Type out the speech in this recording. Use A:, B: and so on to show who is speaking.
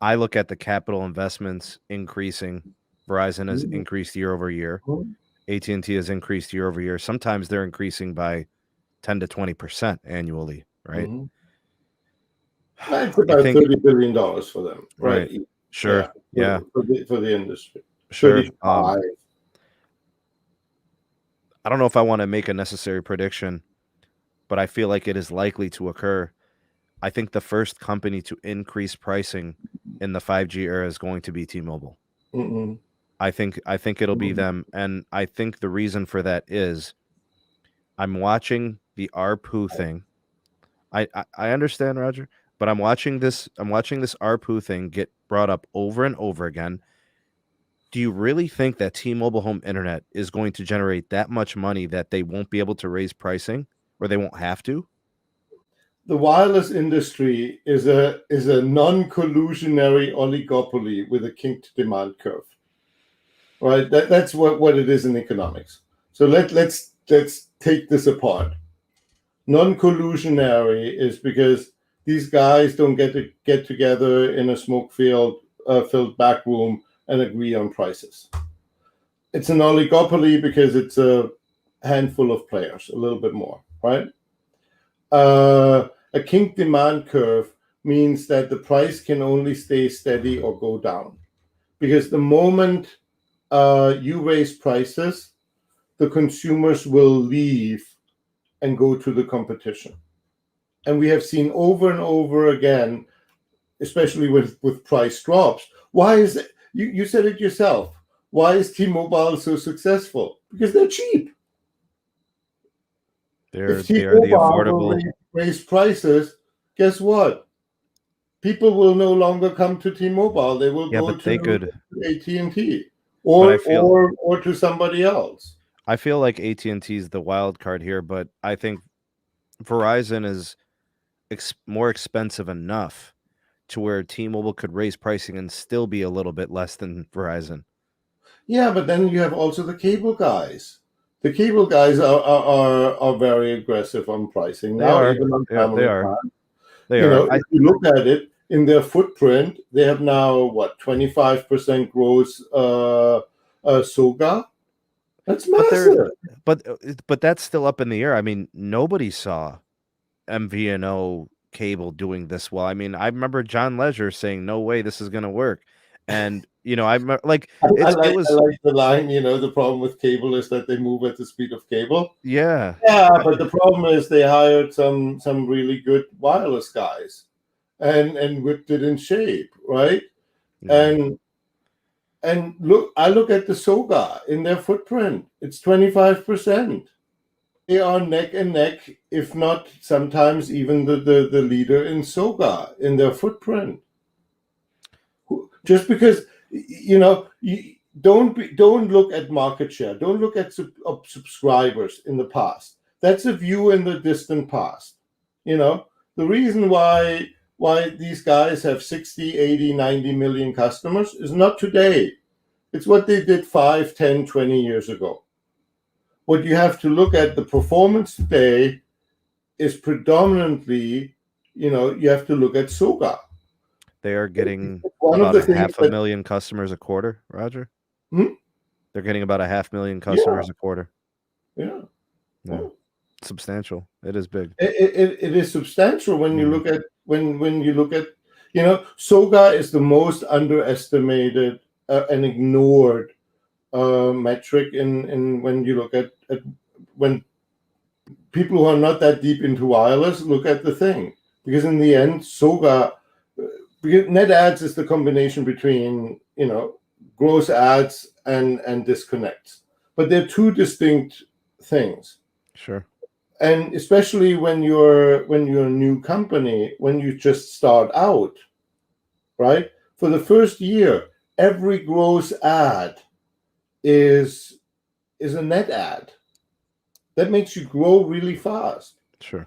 A: I look at the capital investments increasing. Verizon has increased year over year. AT&T has increased year over year. Sometimes they're increasing by 10 to 20% annually, right?
B: Mm-hmm. It's
A: I
B: about
A: think
B: $30 billion for them,
A: right.
B: right?
A: Sure.
B: Yeah,
A: Yeah.
B: for the industry.
A: Sure.
B: 35.
A: I don't know if I want to make a necessary prediction, but I feel like it is likely to occur. I think the first company to increase pricing in the 5G era is going to be T-Mobile.
B: Mm-mm.
A: I think it'll be them, and I think the reason for that is I'm watching the ARPU thing. I understand, Roger, but I'm watching this ARPU thing get brought up over and over again. Do you really think that T-Mobile home internet is going to generate that much money that they won't be able to raise pricing or they won't have to?
B: The wireless industry is a non-collusionary oligopoly with a kinked demand curve, right? That's what it is in economics. So let's take this apart. Non-collusionary is because these guys don't get together in a smoke filled back room and agree on prices. It's an oligopoly because it's a handful of players, a little bit more, right? A kink demand curve means that the price can only stay steady or go down. Because the moment you raise prices, the consumers will leave and go to the competition. And we have seen over and over again, especially with price drops, why is it, you said it yourself, why is T-Mobile so successful? Because they're cheap.
A: They
B: If
A: are the
B: T-Mobile will
A: affordable.
B: raise prices, guess what? People will no longer come to T-Mobile. They will
A: Yeah,
B: go
A: but they
B: to
A: could.
B: AT&T
A: But
B: or to somebody else.
A: I feel like AT&T is the wild card here, but I think Verizon is more expensive enough to where T-Mobile could raise pricing and still be a little bit less than Verizon.
B: Yeah, but then you have also the cable guys. The cable guys are very aggressive on pricing
A: They
B: now,
A: are.
B: even on
A: Yeah, they
B: family
A: are.
B: plan.
A: They
B: You
A: are.
B: know, if you look at it in their footprint, they have now what 25% growth SOGA. That's
A: But they're
B: massive.
A: but that's still up in the air. I mean, nobody saw MVNO cable doing this well. I mean, I remember John Leisure saying, "No way, this is gonna work," and I remember like it
B: I
A: was
B: like the line. You know, the problem with cable is that they move at the speed of cable.
A: yeah.
B: Yeah, but the problem is they hired some really good wireless guys and whipped it in shape, right?
A: Yeah.
B: And look, I look at the Soga in their footprint. It's 25%. They are neck and neck, if not sometimes even the leader in Soga in their footprint. Just because don't look at market share. Don't look at subscribers in the past. That's a view in the distant past. You know, the reason why these guys have 60, 80, 90 million customers is not today. It's what they did 5, 10, 20 years ago. What you have to look at, the performance today is predominantly, you have to look at Soga.
A: They are getting
B: One of
A: about
B: the
A: a
B: things
A: half a
B: that,
A: million customers a quarter, Roger.
B: hmm?
A: They're getting about a half million
B: Yeah,
A: customers a quarter.
B: yeah.
A: Yeah.
B: Well,
A: Substantial. It is big.
B: it is substantial when you
A: Mhm.
B: look at when you look at Soga is the most underestimated and ignored metric in when you look at when people who are not that deep into wireless look at the thing, because in the end Soga, because net ads is the combination between gross ads and disconnects, but they're two distinct things.
A: Sure.
B: And especially when you're a new company, when you just start out, right? For the first year, every gross ad is a net ad. That makes you grow really fast.
A: Sure.